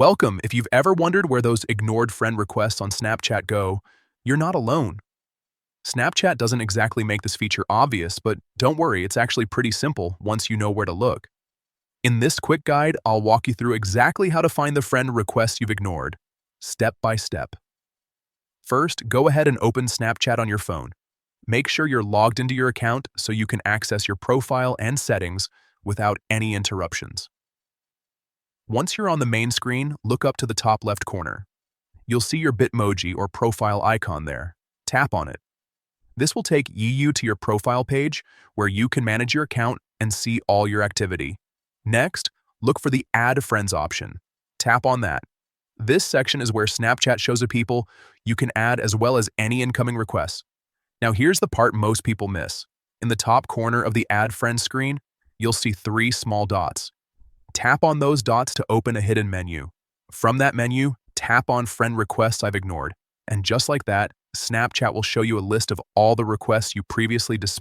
Welcome. If you've ever wondered where those ignored friend requests on Snapchat go, you're not alone. Snapchat doesn't exactly make this feature obvious, but don't worry, it's actually pretty simple once you know where to look. In this quick guide, I'll walk you through exactly how to find the friend requests you've ignored, step by step. First, go ahead and open Snapchat on your phone. Make sure you're logged into your account so you can access your profile and settings without any interruptions. Once you're on the main screen, look up to the top left corner. You'll see your Bitmoji or profile icon there. Tap on it. This will take you to your profile page where you can manage your account and see all your activity. Next, look for the Add Friends option. Tap on that. This section is where Snapchat shows the people you can add as well as any incoming requests. Now here's the part most people miss. In the top corner of the Add Friends screen, you'll see 3 small dots. Tap on those dots to open a hidden menu. From that menu, tap on Friend Requests I've Ignored. And just like that, Snapchat will show you a list of all the requests you previously dismissed.